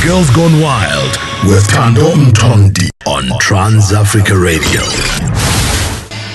Girls Gone Wild with Thando Mtondi on TransAfricaRadio.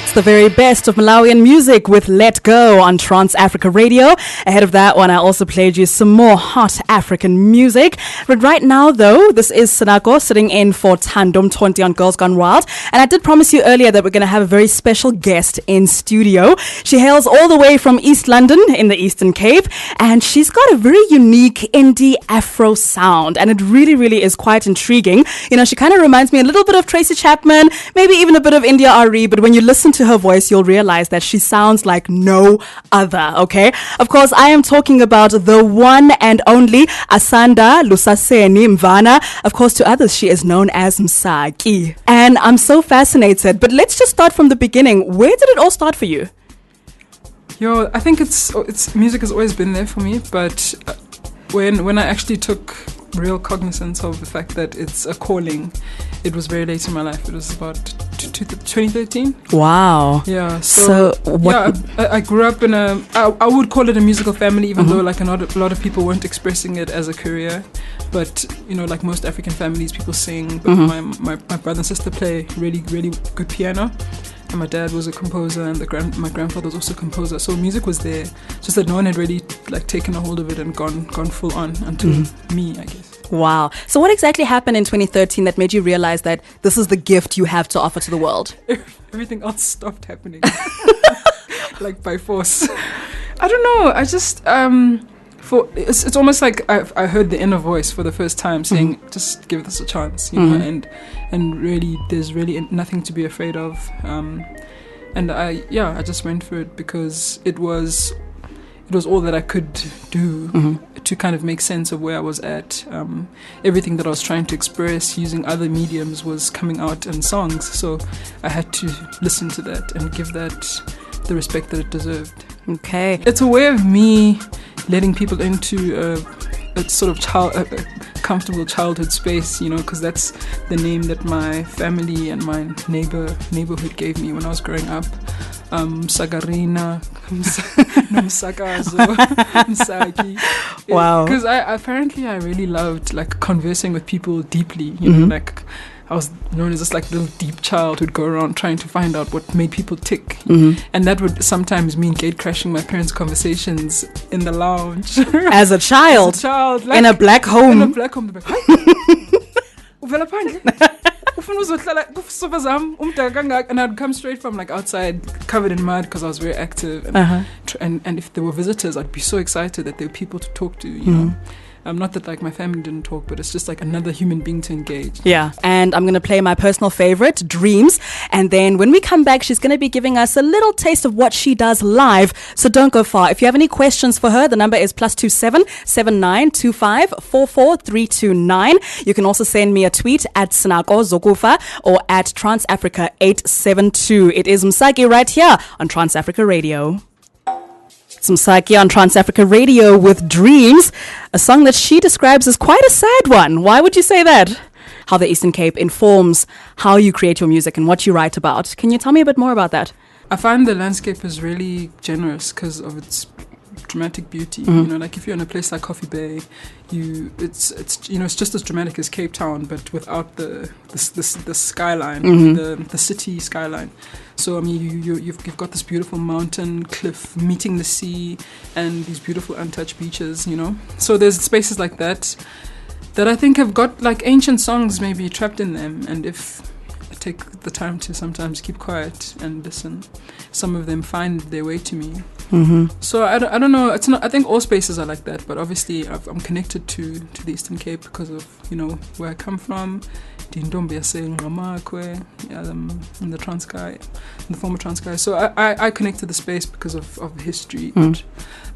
It's the very best of Malawian music with Let Go on TransAfricaRadio. Ahead of that one, I also played you some more hot African music. But right now, though, this is Sinakho sitting in for Thando Mtondi on Girls Gone Wild. And I did promise you earlier that we're going to have a very special guest in studio. She hails all the way from East London in the Eastern Cape. And she's got a very unique indie Afro sound. And it really, really is quite intriguing. You know, she kind of reminds me a little bit of Tracy Chapman, maybe even a bit of India Ari. But when you listen to her voice, you'll realize that she sounds like no other, okay? Of course, I am talking about the one and only Asanda Lusaseni Mvana. Of course, to others, she is known as MSAKI. And I'm so fascinated, but let's just start from the beginning. Where did it all start for you? I think it's music has always been there for me, but when I actually took real cognizance of the fact that it's a calling, it was very late in my life. It was about 2013. Wow. Yeah. So what? Yeah, I grew up in I would call it a musical family, even though like a lot of people weren't expressing it as a career. But you know, like most African families, people sing. But my brother and sister play really, really good piano. And my dad was a composer, and my grandfather was also a composer. So music was there, just that no one had really like taken a hold of it and gone full on until me, I guess. Wow. So what exactly happened in 2013 that made you realize that this is the gift you have to offer to the world? Everything else stopped happening, like by force. I don't know. I just it's almost like I heard the inner voice for the first time saying, just give this a chance, you know, and really, there's really nothing to be afraid of. And I just went for it because it was all that I could do to kind of make sense of where I was at. Everything that I was trying to express using other mediums was coming out in songs, so I had to listen to that and give that the respect that it deserved. Okay. It's a way of me letting people into a sort of a comfortable childhood space, you know, because that's the name that my family and my neighborhood gave me when I was growing up. Sagarina, Nomsakazo, MSAKI. Wow. Because I really loved like conversing with people deeply, you know, like I was known as this like little deep child who'd go around trying to find out what made people tick. And that would sometimes mean gate crashing my parents' conversations in the lounge. As a child? Like, in a black home? In a black home. And I'd come straight from like outside covered in mud because I was very active. And if there were visitors, I'd be so excited that there were people to talk to, you know. Not that like my family didn't talk, but it's just like another human being to engage. Yeah, and I'm going to play my personal favorite, Dreams. And then when we come back, she's going to be giving us a little taste of what she does live. So don't go far. If you have any questions for her, the number is +27 7925 44329. You can also send me a tweet at Sinakho Zokufa or at TransAfrica872. It is MSAKI right here on TransAfricaRadio. It's MSAKI on TransAfricaRadio with Dreams, a song that she describes as quite a sad one. Why would you say that? How the Eastern Cape informs how you create your music and what you write about. Can you tell me a bit more about that? I find the landscape is really generous because of its dramatic beauty. You know, like if you're in a place like Coffee Bay, it's just as dramatic as Cape Town, but without the skyline, the city skyline. So I mean, you've got this beautiful mountain cliff meeting the sea, and these beautiful untouched beaches. You know, so there's spaces like that I think have got like ancient songs maybe trapped in them, and if I take the time to sometimes keep quiet and listen, some of them find their way to me. So I don't know. It's not. I think all spaces are like that, but obviously I'm connected to the Eastern Cape because of, you know, where I come from. In the Transkei, in the former Transkei. So I connect to the space because of history.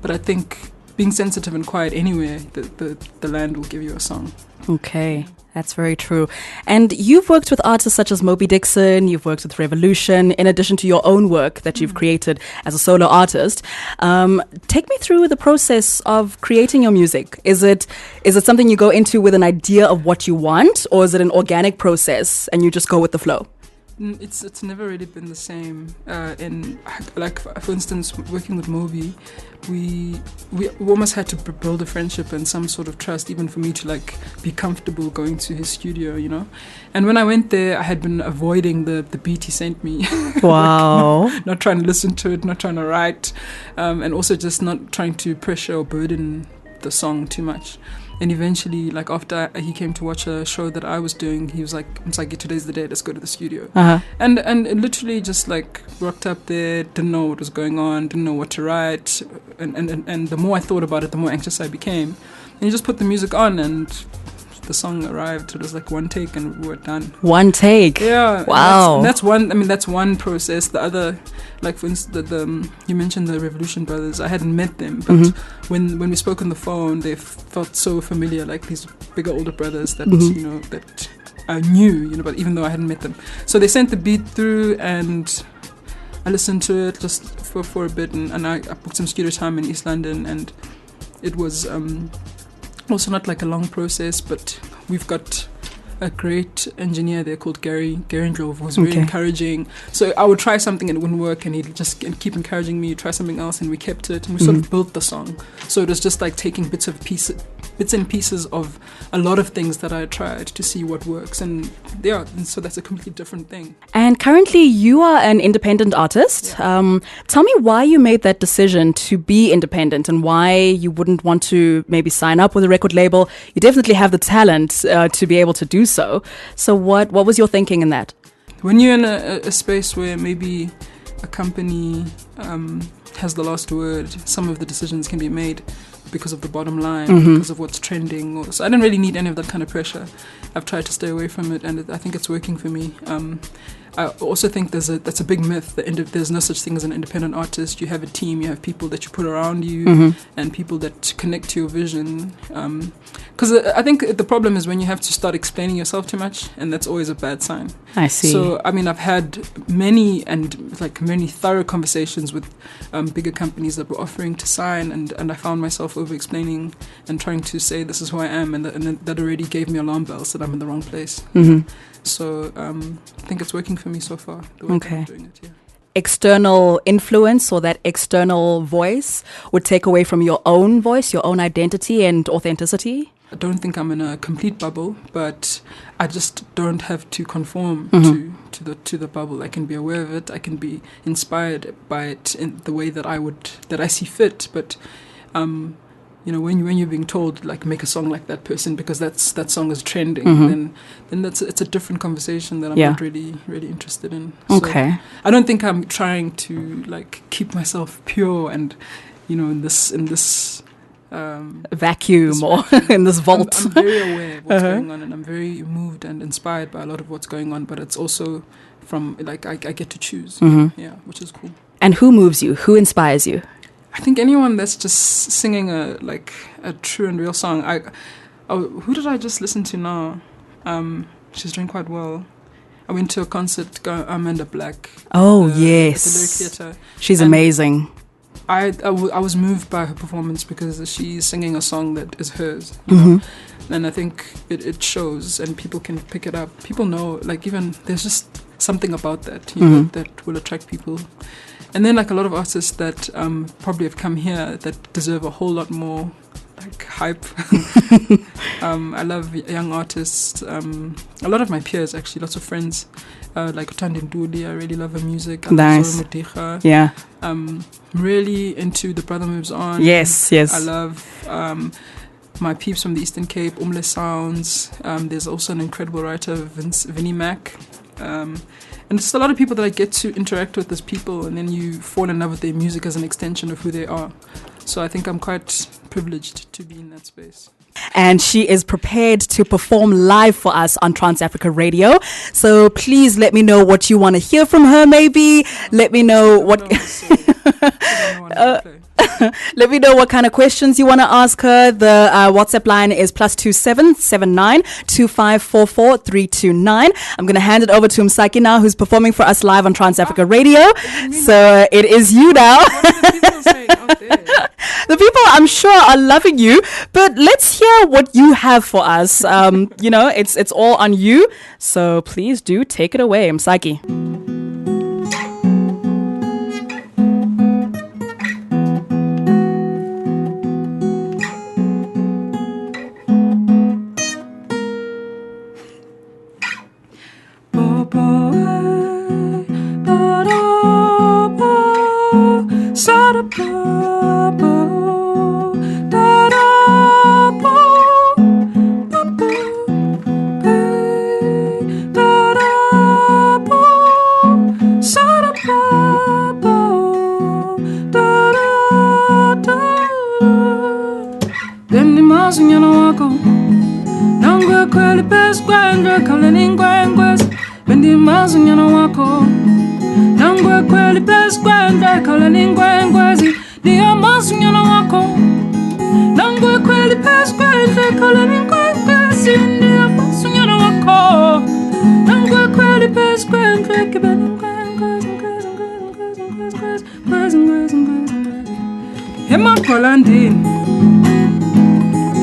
But I think being sensitive and quiet anywhere, the land will give you a song. Okay. That's very true. And you've worked with artists such as Moby Dixon, you've worked with Revolution, in addition to your own work that you've created as a solo artist. Take me through the process of creating your music. Is it something you go into with an idea of what you want, or is it an organic process and you just go with the flow? It's never really been the same. In like for instance, working with Moby, we almost had to build a friendship and some sort of trust, even for me to like be comfortable going to his studio, you know. And when I went there, I had been avoiding the beat he sent me. Wow. Like not trying to listen to it, not trying to write, and also just not trying to pressure or burden the song too much. And eventually, like after he came to watch a show that I was doing, he was like, "MSAKI, today's the day. Let's go to the studio." Uh-huh. And literally just like rocked up there, didn't know what was going on, didn't know what to write, and the more I thought about it, the more anxious I became. And he just put the music on, and the song arrived. It was like one take, and we were done. One take. Yeah. Wow. And that's one. I mean, that's one process. The other, like for instance, you mentioned the Revolution Brothers. I hadn't met them, but when we spoke on the phone, they felt so familiar, like these bigger older brothers that you know that I knew, you know, but even though I hadn't met them. So they sent the beat through, and I listened to it just for a bit, and I booked some studio time in East London, and it was also not like a long process, but we've got a great engineer there called Gary Drove, who was really encouraging. So I would try something and it wouldn't work, and he'd just keep encouraging me, try something else, and we kept it, and we sort of built the song. So it was just like taking bits and pieces of a lot of things that I tried to see what works, and so that's a completely different thing. And currently you are an independent artist. Yeah. Tell me why you made that decision to be independent and why you wouldn't want to maybe sign up with a record label. You definitely have the talent to be able to do so. So what was your thinking in that? When you're in a space where maybe a company has the last word, some of the decisions can be made because of the bottom line, because of what's trending. So I don't really need any of that kind of pressure. I've tried to stay away from it, and I think it's working for me. I also think that's a big myth. There's no such thing as an independent artist. You have a team, you have people that you put around you, and people that connect to your vision. Because I think the problem is when you have to start explaining yourself too much, and that's always a bad sign. I see. So, I mean, I've had many thorough conversations with bigger companies that were offering to sign, and I found myself over-explaining and trying to say this is who I am, and that already gave me alarm bells that I'm in the wrong place. So I think it's working for me so far, the way that I'm doing it, yeah. External influence or that external voice would take away from your own voice, your own identity and authenticity? I don't think I'm in a complete bubble, but I just don't have to conform to the bubble. I can be aware of it. I can be inspired by it in the way that I see fit. But you know, when you're being told like make a song like that person because that song is trending, then it's a different conversation that I'm not really interested in. So I don't think I'm trying to like keep myself pure and, you know, in this vacuum or in this vault. I'm very aware of what's going on, and I'm very moved and inspired by a lot of what's going on, but it's also from like I get to choose, which is cool. And who moves you? Who inspires you? I think anyone that's just singing a true and real song. Who did I just listen to now? She's doing quite well. I went to a concert, Amanda Black. Oh, yes. At the Lyric Theatre. She's amazing. I was moved by her performance because she's singing a song that is hers. You know? And I think it shows, and people can pick it up. People know, like, even there's just something about that, you know, that will attract people. And then like a lot of artists that probably have come here that deserve a whole lot more like hype. I love young artists. A lot of my peers actually, lots of friends like Utandi Nduli. I really love her music. Nice. Yeah. Really into The Brother Moves On. Yes. I love my peeps from the Eastern Cape, Umle Sounds. There's also an incredible writer, Vinnie Mac. And just a lot of people that I get to interact with as people, and then you fall in love with their music as an extension of who they are. So I think I'm quite privileged to be in that space. And she is prepared to perform live for us on TransAfricaRadio. So please let me know what you want to hear from her, maybe. Let me know what... Let me know what kind of questions you want to ask her. The WhatsApp line is +27 79 2544 329. I'm going to hand it over to MSAKI now, who's performing for us live on TransAfrica Radio. So it is you now. What are the people saying out there? The people, I'm sure, are loving you. But let's hear what you have for us. It's all on you. So please do take it away, MSAKI.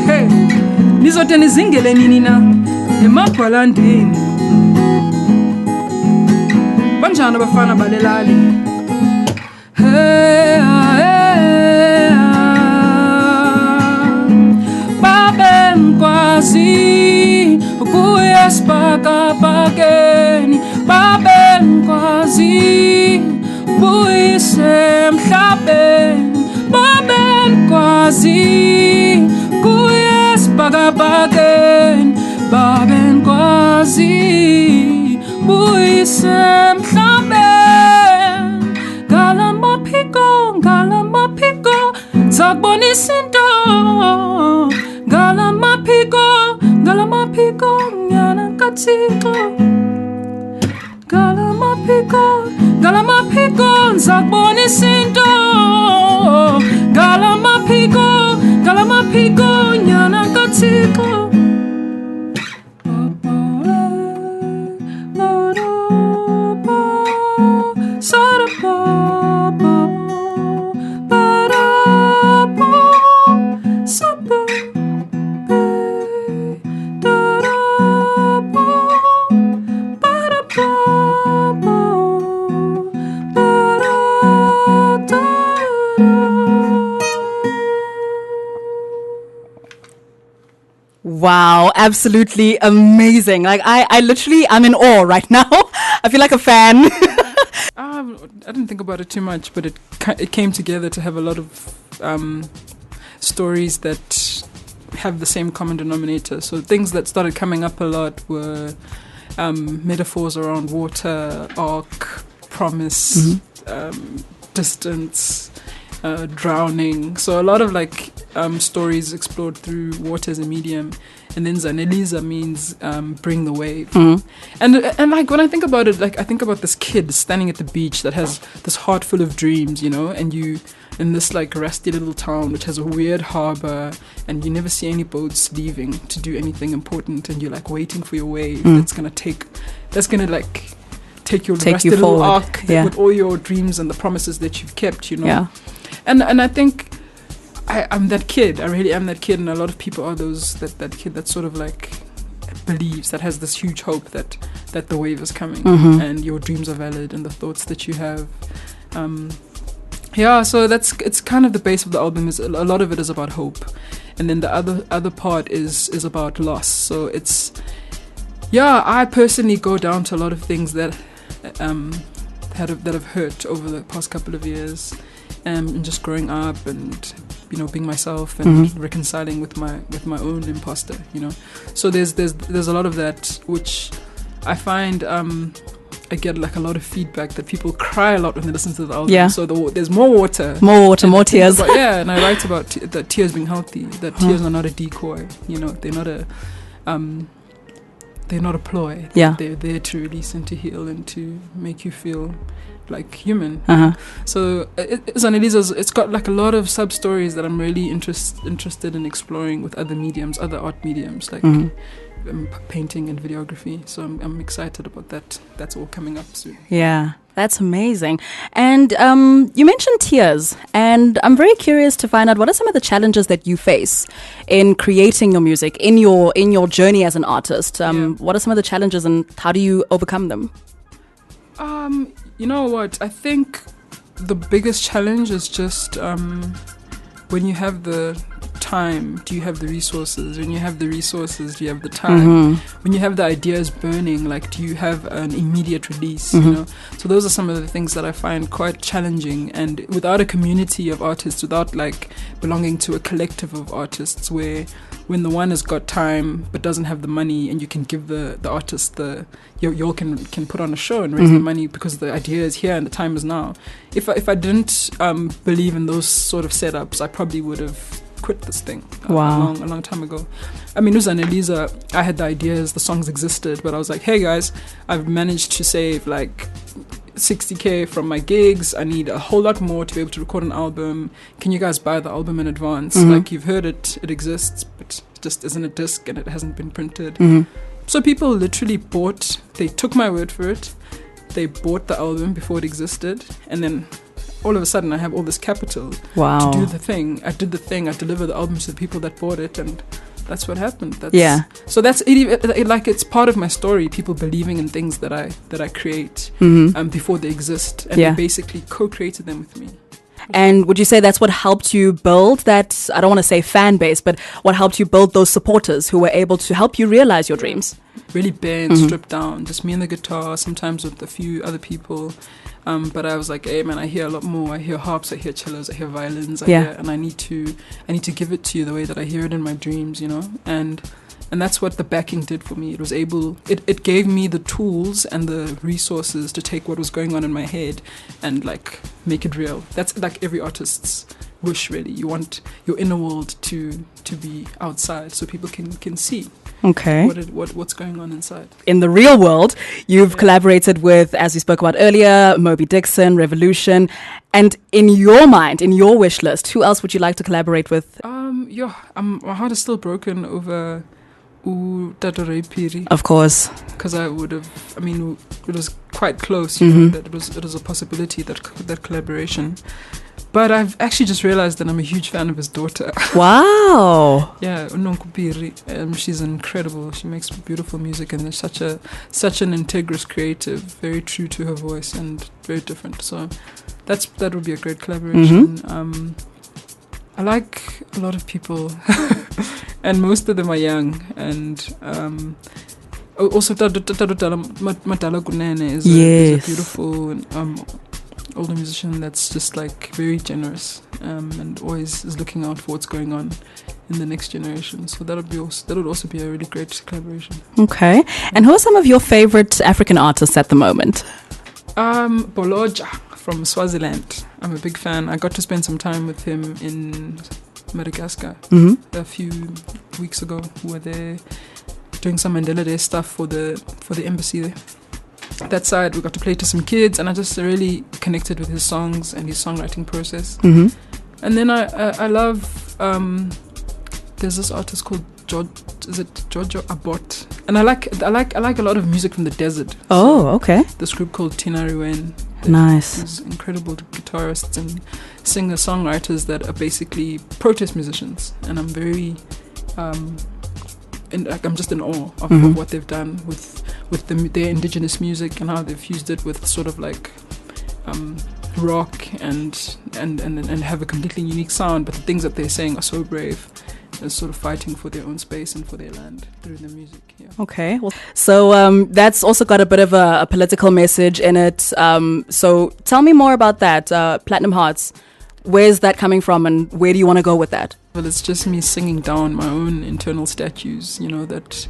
Hey, nizote nizingele nini na emakhwalandini banjani abafana balelali. Hey, babe nkwazi ukuya esibhakabhakeni, babe nkwazi ubuyise emhlabeni, babe nkwazi kuya esibhakabhakeni, babe nkwazi buyise emhlabeni. Ngalamaphiko zakubonisa into, ngalamaphiko nyana kaThixo, ngalamaphiko zakubonisa into, ngalamaphiko nyana kaThixo. Wow, absolutely amazing. Like I literally, I'm in awe right now. I feel like a fan. I didn't think about it too much, but it came together to have a lot of stories that have the same common denominator. So things that started coming up a lot were metaphors around water, ark, promise, distance, drowning. So a lot of stories explored through water as a medium. And then Zaneliza means bring the wave. And like when I think about it, I think about this kid standing at the beach that has this heart full of dreams, and you in this rusty little town which has a weird harbor, and you never see any boats leaving to do anything important, and you're waiting for your wave that's gonna take your rusty little ark with all your dreams and the promises that you've kept, Yeah. And I think I'm that kid. I really am that kid, and a lot of people are that kid that sort of believes, that has this huge hope that the wave is coming and your dreams are valid and the thoughts that you have. So it's kind of the base of the album. Is a lot of it is about hope, and then the other part is about loss. So it's I personally go down to a lot of things that have hurt over the past couple of years, and just growing up and being myself and reconciling with my own imposter. So there's a lot of that which I find. I get a lot of feedback that people cry a lot when they listen to the album. Yeah. So there's more water, more tears. And I write about that tears being healthy. That tears are not a decoy. They're not a they're not a ploy. Yeah. They're there to release and to heal and to make you feel like human. Uh-huh. So Zaneliza's, it's got like a lot of sub stories that I'm really interested in exploring with other mediums, other art mediums, like painting and videography. So I'm excited about that. That's all coming up soon. Yeah, that's amazing. And you mentioned tears, and I'm very curious to find out what are some of the challenges that you face in creating your music, in your journey as an artist. What are some of the challenges, and how do you overcome them? You know what? I think the biggest challenge is just when you have the time, do you have the resources? When you have the resources, do you have the time? When you have the ideas burning, like, do you have an immediate release? You know, so those are some of the things that I find quite challenging. And without a community of artists, without like belonging to a collective of artists, where when the one has got time but doesn't have the money, and you can give the artist you can put on a show and raise the money because the idea is here and the time is now. If I didn't believe in those sort of setups, I probably would have quit this thing a long time ago. I mean, Uzaneliza, I had the ideas, the songs existed, but I was like, hey guys, I've managed to save like 60K from my gigs. I need a whole lot more to be able to record an album. Can you guys buy the album in advance? Like, you've heard it exists, but it just isn't a disc and it hasn't been printed. So people literally they took my word for it. They bought the album before it existed, and then all of a sudden I have all this capital to do the thing. I did the thing. I delivered the album to the people that bought it, and that's what happened. So that's it, like, it's part of my story. People believing in things that I create before they exist, and they basically co-created them with me. And would you say that's what helped you build that, I don't want to say fan base, but what helped you build those supporters who were able to help you realize your dreams? Really bare and stripped down, just me and the guitar, sometimes with a few other people. But I was like, hey man, I hear a lot more. I hear harps, I hear cellos, I hear violins, and I need to give it to you the way that I hear it in my dreams, you know? And that's what the backing did for me. It gave me the tools and the resources to take what was going on in my head and like make it real. That's like every artist's wish, really. You want your inner world to be outside so people can see what's going on inside. In the real world, you've collaborated with, as we spoke about earlier, Moby Dixon, Revolution. And in your mind, in your wish list, who else would you like to collaborate with? My heart is still broken over Tato Piri. Of course. Because it was quite close, you know, that it was a possibility, that collaboration. But I've actually just realized that I'm a huge fan of his daughter. Wow. Yeah, Nonku Piri. She's incredible. She makes beautiful music, and is such an integrous creative, very true to her voice and very different. So that would be a great collaboration. I like a lot of people, and most of them are young. And also Madala Kunene is a beautiful older musician that's just like very generous and always is looking out for what's going on in the next generation. So that would also be a really great collaboration. Okay. And who are some of your favorite African artists at the moment? Boloja from Swaziland. I'm a big fan. I got to spend some time with him in Madagascar a few weeks ago. We were there doing some Mandela Day stuff for the embassy there. That side, we got to play to some kids, and I just really connected with his songs and his songwriting process. And then I love there's this artist called Jojo Abot, and I like a lot of music from the desert. Oh, okay. This group called Tinariwen. Nice. These incredible guitarists and singer-songwriters that are basically protest musicians, and I'm very I'm just in awe of what they've done with their indigenous music and how they've fused it with sort of like rock and have a completely unique sound. But the things that they're saying are so brave. They're sort of fighting for their own space and for their land through their music. Yeah. Okay. Well, so that's also got a bit of a political message in it. So tell me more about that. Platinum Hearts. Where's that coming from, and where do you want to go with that? Well, it's just me singing down my own internal statues, you know, that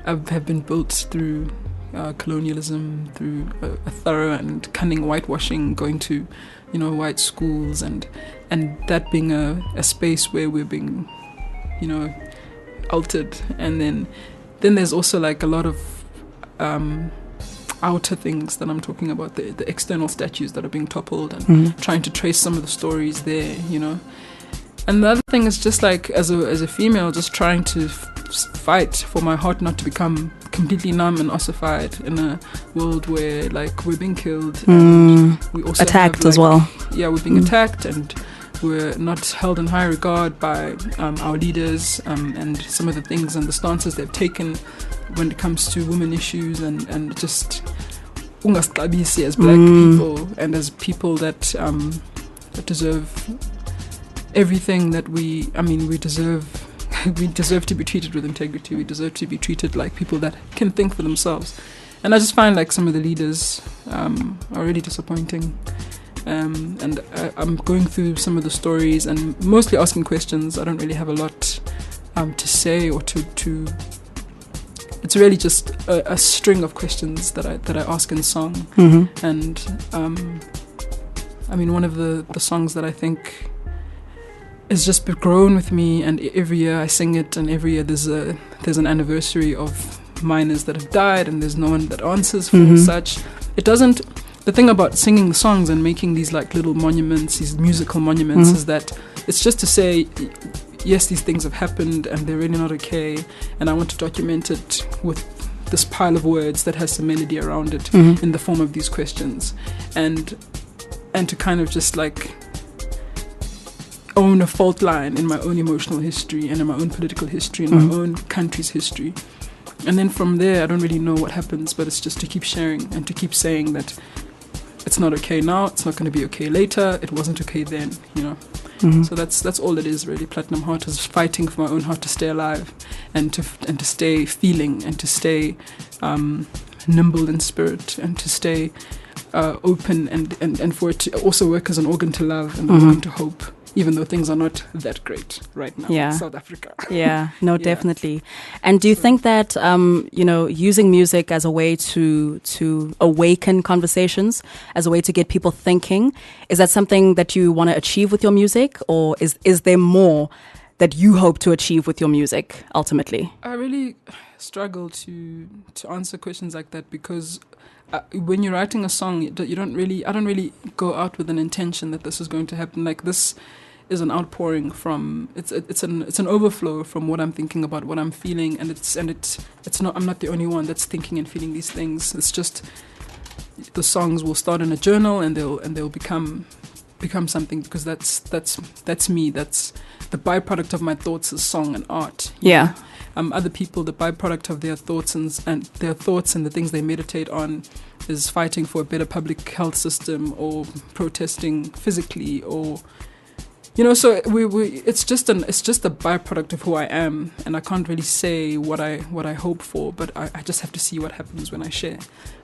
have been built through colonialism, through a thorough and cunning whitewashing, going to, you know, white schools, and that being a space where we're being, you know, altered, and then then there's also like a lot of outer things that I'm talking about, the external statues that are being toppled, and trying to trace some of the stories there, you know. And the other thing is just like as a female, just trying to fight for my heart not to become completely numb and ossified in a world where like we're being killed, and we also attacked have, like, as well. Yeah, we're being attacked, and we're not held in high regard by our leaders, and some of the things and the stances they've taken when it comes to women issues, and just ungasixabisi as black people, and as people that deserve everything that we deserve. We deserve to be treated with integrity. We deserve to be treated like people that can think for themselves. And I just find like some of the leaders are really disappointing. And I'm going through some of the stories and mostly asking questions. I don't really have a lot to say or to. It's really just a string of questions that I ask in song. And one of the songs that I think has just grown with me, and every year I sing it, and every year there's an anniversary of miners that have died, and there's no one that answers for such. It doesn't. The thing about singing the songs and making these like little monuments, these musical monuments, is that it's just to say, yes, these things have happened and they're really not okay, and I want to document it with this pile of words that has some melody around it in the form of these questions, and to kind of just like own a fault line in my own emotional history and in my own political history and my own country's history. And then from there, I don't really know what happens, but it's just to keep sharing and to keep saying that it's not okay now, it's not going to be okay later, it wasn't okay then, you know. So that's all it is really. Platinum Heart is fighting for my own heart to stay alive, and to stay feeling, and to stay nimble in spirit, and to stay open, and for it to also work as an organ to love and an organ to hope, even though things are not that great right now in South Africa. Definitely. And do you think that, using music as a way to awaken conversations, as a way to get people thinking, is that something that you want to achieve with your music, or is there more that you hope to achieve with your music ultimately? I really struggle to answer questions like that, because when you're writing a song, I don't really go out with an intention that this is going to happen. Like, this is an outpouring from it's an overflow from what I'm thinking about, what I'm feeling, and it's not, I'm not the only one that's thinking and feeling these things. It's just the songs will start in a journal, and they'll become something, because that's me. That's the byproduct of my thoughts is song and art. Yeah. Other people, the byproduct of their thoughts and the things they meditate on is fighting for a better public health system, or protesting physically, or so it's just a byproduct of who I am, and I can't really say what I hope for, but I just have to see what happens when I share.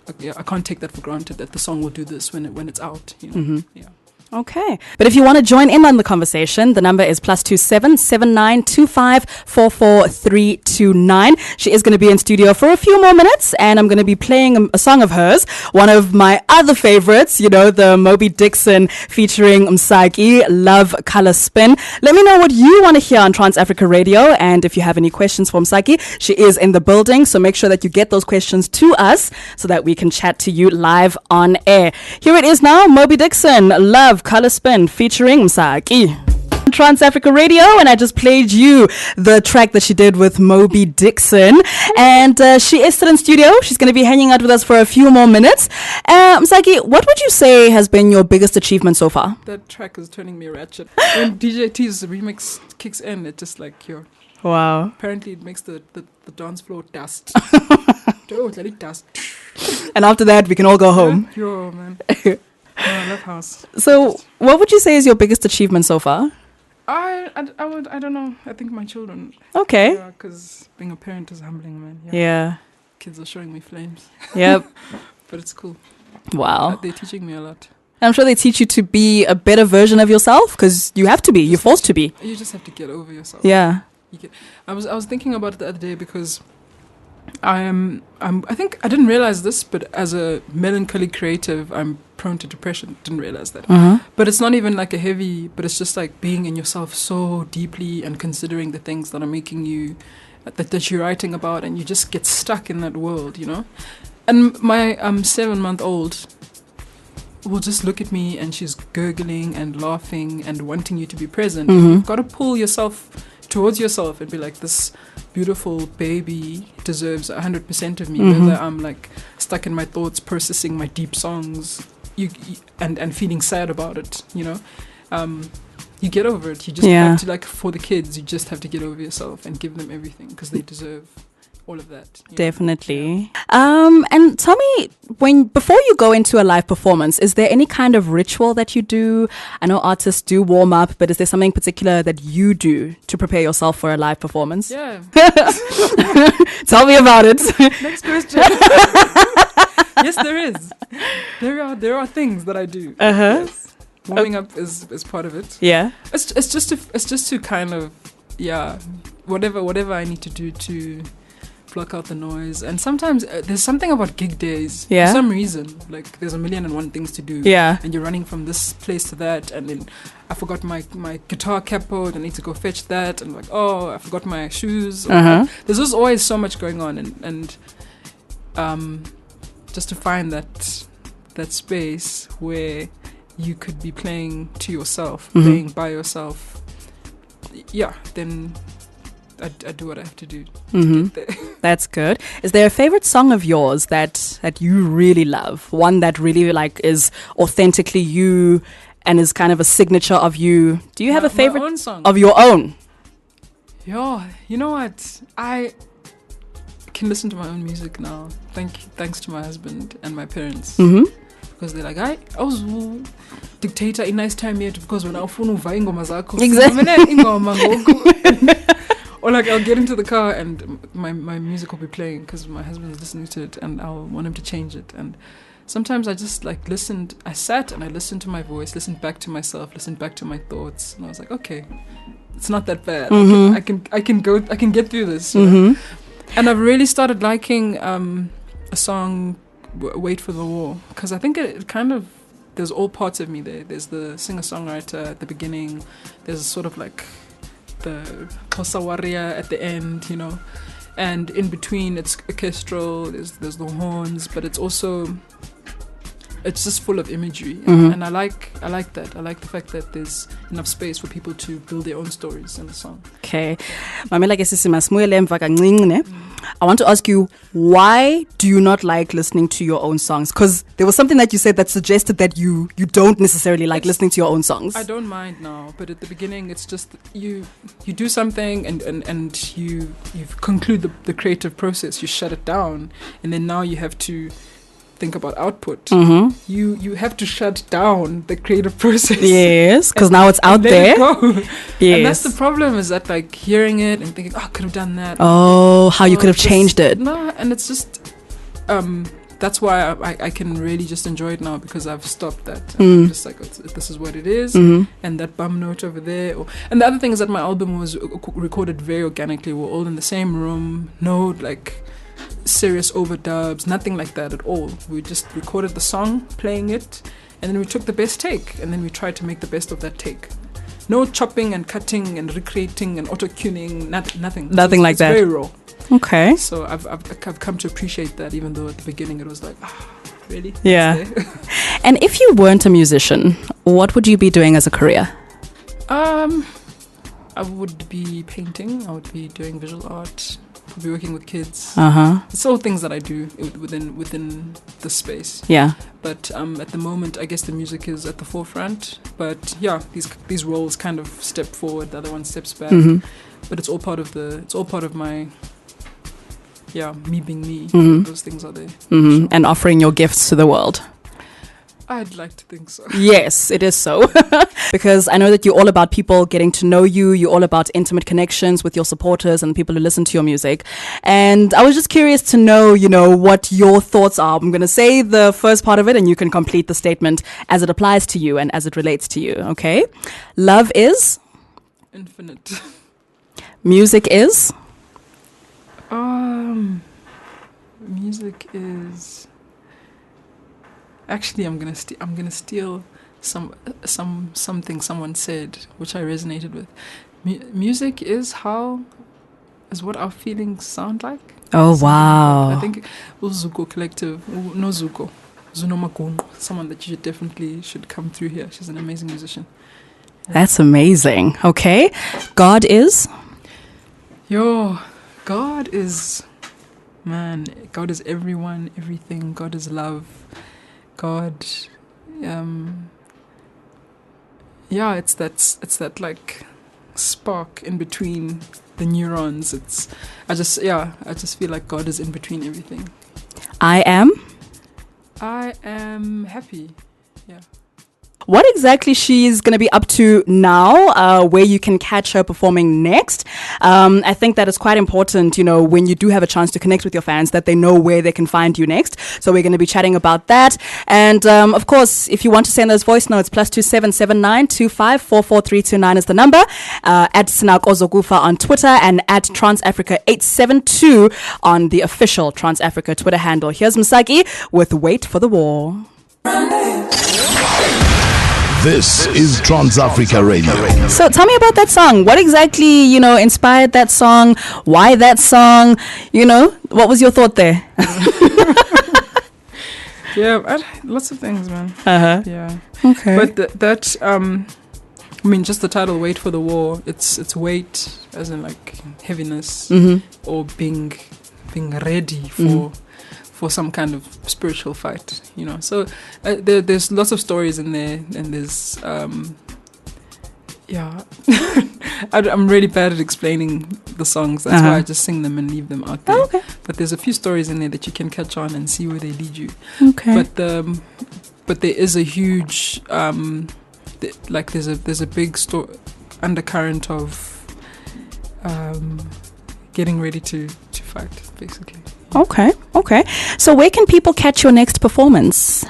I can't take that for granted that the song will do this when it's out. Yeah. Okay. But if you want to join in on the conversation, the number is +27 7925 44329. She is going to be in studio for a few more minutes, and I'm going to be playing a song of hers, one of my other favorites, the Moby Dixon featuring MSAKI, Love Color Spin. Let me know what you want to hear on TransAfricaRadio, and if you have any questions for MSAKI, she is in the building, so make sure that you get those questions to us so that we can chat to you live on air. Here it is now, Moby Dixon, Love Color Spin featuring MSAKI. TransAfricaRadio, and I just played you the track that she did with Moby Dixon, and she is still in studio. She's going to be hanging out with us for a few more minutes. MSAKI, what would you say has been your biggest achievement so far? That track is turning me ratchet. When DJ T's remix kicks in, it just like wow. Apparently it makes the dance floor dust. Dust. And after that we can all go home. Yo, man. I love house. So, what would you say is your biggest achievement so far? I don't know. I think my children. Okay. Yeah, because being a parent is humbling, man. Yeah. Kids are showing me flames. Yep. But it's cool. Wow. They're teaching me a lot. I'm sure they teach you to be a better version of yourself, because you have to be. You're forced to be. You just have to get over yourself. Yeah. I was thinking about it the other day, because I think I didn't realize this, but as a melancholy creative, I'm prone to depression. Didn't realize that. But it's not even like a heavy, but it's just like being in yourself so deeply and considering the things that are making you that you're writing about, and you just get stuck in that world, you know. And my 7-month-old will just look at me, and she's gurgling and laughing and wanting you to be present. And you've got to pull yourself towards yourself and be like, this beautiful baby deserves 100% of me. Whether I'm like stuck in my thoughts, processing my deep songs, and feeling sad about it, you know. You get over it. You just have to, like, for the kids, you just have to get over yourself and give them everything, because they deserve all of that. Definitely. And tell me, before you go into a live performance, is there any kind of ritual that you do? I know artists do warm up, but is there something particular that you do to prepare yourself for a live performance? Yeah. Tell me about it. Next question. Yes, there is. There are things that I do. Yes. Warming up is part of it. Yeah. It's just to kind of, whatever I need to do to block out the noise. And sometimes there's something about gig days. Yeah. For some reason, like, there's 1,000,001 things to do. Yeah. And you're running from this place to that, and then I forgot my guitar capo, I need to go fetch that, and like, oh, I forgot my shoes. There's just always so much going on, and just to find that space where you could be playing to yourself, playing by yourself. Yeah, then I do what I have to do to get there. That's good. Is there a favorite song of yours that you really love? One that really, like, is authentically you and is kind of a signature of you? Do you have a favorite my own song of your own? Yeah, you know what? I can listen to my own music now. Thanks to my husband and my parents. Because they're like, I was dictator in nice time yet, because when I phone Exactly. or like, I'll get into the car and my music will be playing because my husband's listening to it, and I'll want him to change it. And sometimes I just, like, I sat and I listened to my voice, listened back to myself, listened back to my thoughts, and I was like, okay, it's not that bad. I can get through this. You know? And I've really started liking a song, Wait for the War, because I think it kind of, there's all parts of me there. There's the singer-songwriter at the beginning, there's sort of like the Xhosa warrior at the end, you know, and in between it's orchestral, there's the horns, but it's just full of imagery, and I like that. I like the fact that there's enough space for people to build their own stories in the song. Okay. I want to ask you, why do you not like listening to your own songs? Because there was something that you said that suggested that you don't necessarily like listening to your own songs. I don't mind now, but at the beginning it's just you do something and you conclude the creative process, you shut it down, and then now you have to think about output. You have to shut down the creative process. Yes, because now it's out there. Yes. And that's the problem, is that, like, hearing it and thinking, oh, I could have done that. Oh, how you could have changed it. No, and it's just that's why I can really just enjoy it now, because I've stopped that. I'm just like, this is what it is, and that bum note over there. And the other thing is that my album was recorded very organically. We're all in the same room, no, like, serious overdubs, nothing like that at all. We just recorded the song, playing it, and then we took the best take, and then we tried to make the best of that take. No chopping and cutting and recreating and auto-tuning, nothing. Nothing like that. It's very raw. Okay. So I've come to appreciate that, even though at the beginning it was like, really? Yeah. And if you weren't a musician, what would you be doing as a career? I would be painting. I would be doing visual art. I'll be working with kids. It's all things that I do within the space. Yeah. But at the moment, I guess the music is at the forefront. But yeah, these roles kind of step forward. The other one steps back. But it's all part of my. Yeah, me being me. Those things are there. Sure. And offering your gifts to the world. I'd like to think so. Yes, it is so. Because I know that you're all about people getting to know you. You're all about intimate connections with your supporters and people who listen to your music. And I was just curious to know, what your thoughts are. I'm going to say the first part of it and you can complete the statement as it applies to you and as it relates to you. Okay? Love is? Infinite. Music is? Music is... Actually, I'm gonna steal something someone said, which I resonated with. Music is how is what our feelings sound like. Oh, wow. I think Uzuko Collective, no Zuko, Zunomagungo, someone that you definitely should come through here. She's an amazing musician. That's amazing. Okay. God is? God is, man, God is everyone, everything. God is love. God, it's that like spark in between the neurons. I just feel like God is in between everything. I am happy. Yeah. What exactly she's going to be up to now, where you can catch her performing next. I think that is quite important, when you do have a chance to connect with your fans, that they know where they can find you next. So we're going to be chatting about that. And of course, if you want to send those voice notes, +2779 25444329 is the number. At Sinakho Zokufa on Twitter and at TransAfrica872 on the official TransAfrica Twitter handle. Here's MSAKI with Wait for the War. This is TransAfrica Radio. So tell me about that song. What exactly, inspired that song? Why that song? What was your thought there? Yeah, lots of things, man. Uh-huh. Yeah. Okay. But just the title, Wait for the War, it's weight, as in like heaviness, or being ready for some kind of spiritual fight, So there's lots of stories in there, and there's I'm really bad at explaining the songs. That's why I just sing them and leave them out there. Oh, okay. But there's a few stories in there that you can catch on and see where they lead you. Okay. But there is a huge there's a big undercurrent of getting ready to fight, basically. Okay. So where can people catch your next performance?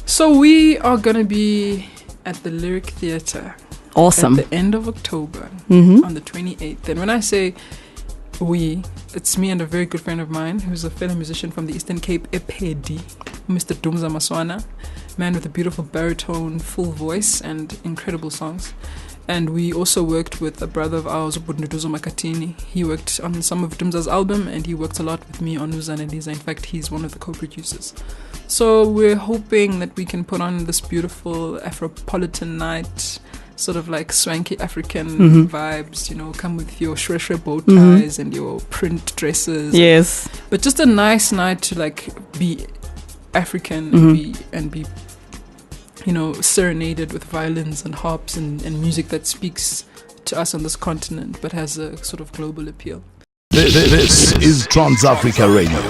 So we are going to be at the Lyric Theatre. Awesome. At the end of October, on the 28th. And when I say we, it's me and a very good friend of mine who's a fellow musician from the Eastern Cape, Epedi, Mr. Dumza Maswana, man with a beautiful baritone, full voice, and incredible songs. And we also worked with a brother of ours, Ubunduduzo Makatini. He worked on some of Dumza's album, and he worked a lot with me on Uzan and Lisa. In fact, he's one of the co-producers. So we're hoping that we can put on this beautiful Afropolitan night, sort of like swanky African vibes, come with your shre bow ties and your print dresses. Yes. But just a nice night to like be African and be serenaded with violins and harps and music that speaks to us on this continent but has a sort of global appeal. This is TransAfrica Radio.